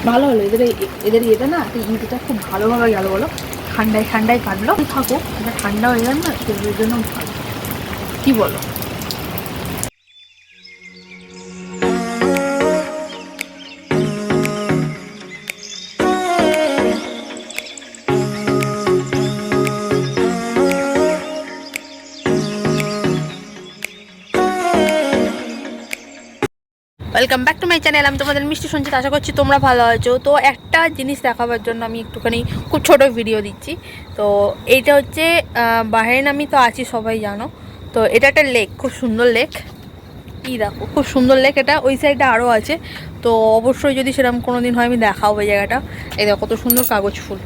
ভালো হলো, এদের এটা না ঈদটা খুব ভালোভাবে গেল বলো, ঠান্ডায় ঠান্ডায় কাটলো। থাকো এটা ঠান্ডা হয়ে গেল না, সেগুলোর জন্য ভালো, কি বলো? Welcome back to my channel. আমি তোমাদের মিষ্টি শুনছি, আশা করছি তোমরা ভালো আছো। তো একটা জিনিস দেখাবার জন্য আমি একটুখানি খুব ছোট ভিডিও দিচ্ছি। তো এইটা হচ্ছে বাহরাইন, আমি তো আছি সবাই জানো। তো এটা একটা লেক, খুব সুন্দর লেক। এই দেখো খুব সুন্দর লেক, এটা ওই সাইডে আরও আছে। তো অবশ্যই যদি সেরকম কোনো দিন হয় আমি দেখাবো এই জায়গাটা। এই দেখো কত সুন্দর কাগজ ফুল,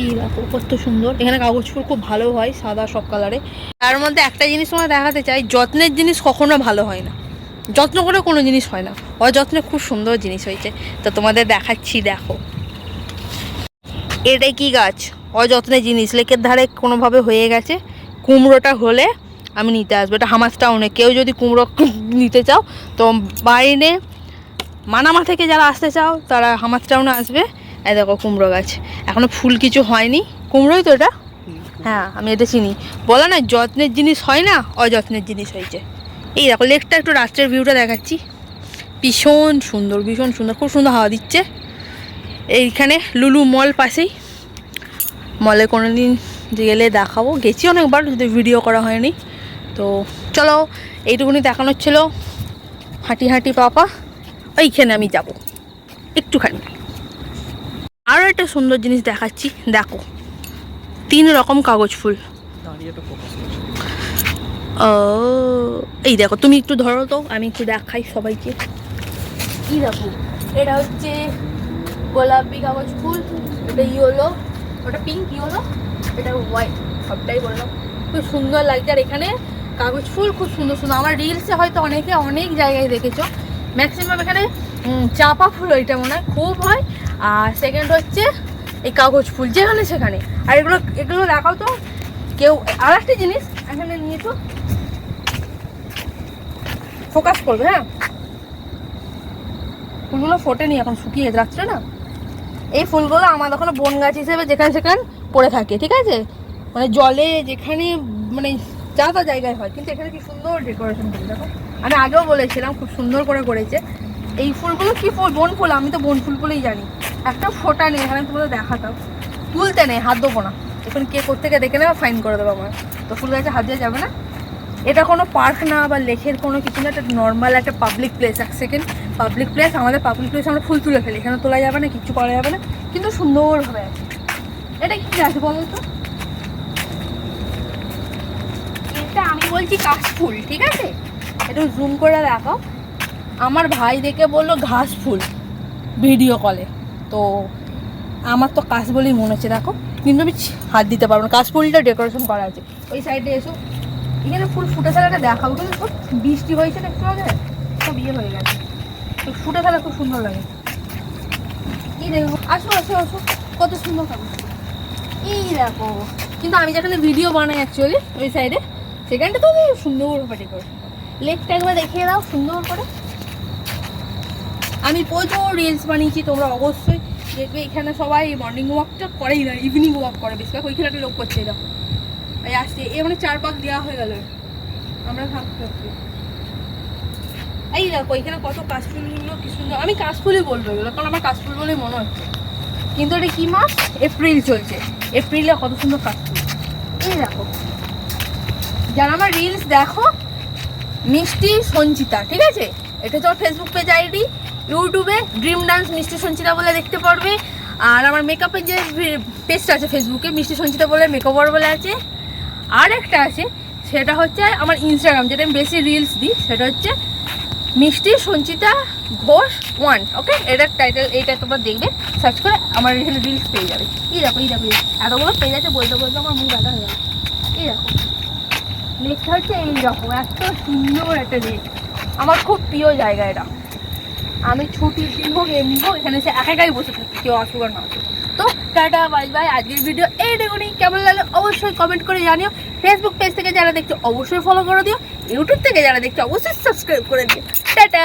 এই দেখো কত সুন্দর। এখানে কাগজ ফুল খুব ভালো হয়, সাদা সব কালারে। তার মধ্যে একটা জিনিস তোমরা দেখাতে চাই, যত্নের জিনিস কখনো ভালো হয় না, যত্ন করে কোনো জিনিস হয় না, অযত্নে খুব সুন্দর জিনিস হয়েছে। তো তোমাদের দেখাচ্ছি, দেখো এটাই কি গাছ, অযত্নের জিনিস, লেকের ধারে কোনোভাবে হয়ে গেছে। কুমড়োটা হলে আমি নিতে আসবো, এটা হামাস টাউনে। কেউ যদি কুমড়ো নিতে চাও তো বাইরে মানামা থেকে যারা আসতে চাও তারা হামাস টাউনে আসবে। এই দেখো কুমড়ো গাছ, এখনো ফুল কিছু হয়নি। কুমড়োই তো এটা, হ্যাঁ আমি এটা চিনি। বলো না যত্নের জিনিস হয় না, অযত্নের জিনিস হয়েছে। এই দেখো লেকটা, একটু রাত্রের ভিউটা দেখাচ্ছি, ভীষণ সুন্দর, ভীষণ সুন্দর, খুব সুন্দর হাওয়া দিচ্ছে। এইখানে লুলু মল পাশেই, মলে কোনো দিন গেলে দেখাবো, গেছি অনেকবার, যদি ভিডিও করা হয়নি। তো চলো এইটুকুনি দেখানোর ছিল, হাঁটি হাঁটি পাপা ওইখানে আমি যাব একটুখানি। আরও একটা সুন্দর জিনিস দেখাচ্ছি, দেখো 3 রকম কাগজ ফুল। এই দেখো তুমি একটু ধরো তো, আমি একটু দেখাই সবাইকে। কি দেখো, এটা হচ্ছে গোলাপি কাগজ ফুল, এটা ইয়েলো, ওটা পিঙ্ক, ইয়েলো, এটা হোয়াইট, সবটাই বললাম। খুব সুন্দর লাগছে। আর এখানে কাগজ ফুল খুব সুন্দর সুন্দর, আমার রিলসে হয়তো অনেকে অনেক জায়গায় দেখেছো। ম্যাক্সিমাম এখানে চাপা ফুল ওইটা মনে হয় খুব হয়। আর সেকেন্ড হচ্ছে এই কাগজ ফুল, যেখানে সেখানে। আর এগুলো এগুলো দেখাও তো কেউ। আর একটা জিনিস এখানে নিয়েছো, ফোকাস করবে, হ্যাঁ ফুলগুলো ফোটেনি, এখন শুকিয়ে যাচ্ছে না। এই ফুলগুলো আমার ওখানে বন গাছ হিসেবে যেখানে সেখানে পড়ে থাকে, ঠিক আছে, মানে জলে যেখানে মানে যা তা জায়গায় হয়, কিন্তু এখানে কি সুন্দর ডেকোরেশন করে দেখো। আমি আগেও বলেছিলাম খুব সুন্দর করে করেছে। এই ফুলগুলো কি ফুল, বন ফুল, আমি তো বন ফুল বলেই জানি। একটা ফোটা নেই এখানে, তোমাদের দেখাতাম, তুলতে নেই, হাত দেবো না। এখন কে কোত্থেকে দেখে নেবে, ফাইন করে দেবো আমার। তো ফুল গাছে হাত দেওয়া যাবে না। এটা কোনো পার্ক না বা লেকের কোনো কিছু না, এটা নর্মাল একটা পাবলিক প্লেস। এক সেকেন্ড, পাবলিক প্লেস, আমাদের পাবলিক প্লেস আমরা ফুল তুলে ফেলি, এখানে তোলা যাবে না, কিছু করা যাবে না, কিন্তু সুন্দরভাবে আছে। এটা কি গাছ বলো তো? এটা আমি বলছি কাশফুল, ঠিক আছে, একটু জুম করে দেখো। আমার ভাই দেখে বললো ঘাস ফুল ভিডিও কলে, তো আমার তো কাশ বলেই মনে হচ্ছে। দেখো কিন্তু আমি হাত দিতে পারবো না, কাশ ফুলটা ডেকোরেশন করা আছে। ওই সাইডে এসো, এখানে ফুল ফুটে থাকাটা দেখাবো, কিন্তু খুব বৃষ্টি হয়েছে না একটু আগে, সব ইয়ে হয়ে গেছে, তো ফুটে থাকা খুব সুন্দর লাগে। এই দেখো, আসো আসো আসো, কত সুন্দর কাগজ। এই দেখো, কিন্তু আমি যেখানে ভিডিও বানাই অ্যাকচুয়ালি ওই সাইডে, সেখানটা তো সুন্দর পাটি করে। লেকটা একবার দেখিয়ে দাও সুন্দর করে। আমি প্রচুর রিলস বানিয়েছি, তোমরা অবশ্যই দেখবে। এখানে সবাই মর্নিং ওয়াকটা করেই না, ইভিনিং ওয়াক করে বেশিরভাগ। ওইখানে একটা লোক করছে, দেখো এই আসছে, এ মানে 4 পাক দেওয়া হয়ে গেল, আমরা থাকতে। এই দেখো এখানে কত কাশফুলগুলো কি সুন্দর। আমি কাশফুলই বলবো এগুলো, কারণ আমার কাশফুল বলেই মনে হচ্ছে। কিন্তু এটা কি মাস, এপ্রিল চলছে, এপ্রিলে কত সুন্দর কাশফুল। এই দেখো, যারা আমার রিলস দেখো, মিষ্টি সঞ্চিতা, ঠিক আছে, এটা হচ্ছে আমার ফেসবুক পেজ আইডি। ইউটিউবে ড্রিম ডান্স মিষ্টি সঞ্চিতা বলে দেখতে পারবে। আর আমার মেকআপের যে পেজটা আছে ফেসবুকে, মিষ্টি সঞ্চিতা বলে মেকওভার বলে আছে। আর একটা আছে, সেটা হচ্ছে আমার ইনস্টাগ্রাম, যেটা আমি বেশি রিলস দিই, সেটা হচ্ছে মিষ্টি সঞ্চিতা ঘোষ 1। ওকে, এটার টাইটেল, এইটা তোমরা দেখবে, সার্চ করে আমার এখানে রিলস পেয়ে যাবে। এই দেখো, এই দেখো এতগুলো পেজ আছে, বলতে বলতে আমার মুখ ব্যথা হয়ে যাবে। এই দেখো লেকটা হচ্ছে এইরকম, এত সুন্দর একটা লেক, আমার খুব প্রিয় জায়গা এটা। আমি ছুটির দিন হোক এমনি হোক এখানে এসে একাই বসে থাকি, কেউ আসুক আর না আসুক। তো টাটা বাই বাই, আজকের ভিডিও এইটুকুনি। কেমন লাগলো অবশ্যই কমেন্ট করে জানিও। ফেসবুক পেজ থেকে যারা দেখছো অবশ্যই ফলো করে দিও, ইউটিউব থেকে যারা দেখছো অবশ্যই সাবস্ক্রাইব করে দিও। টাটা।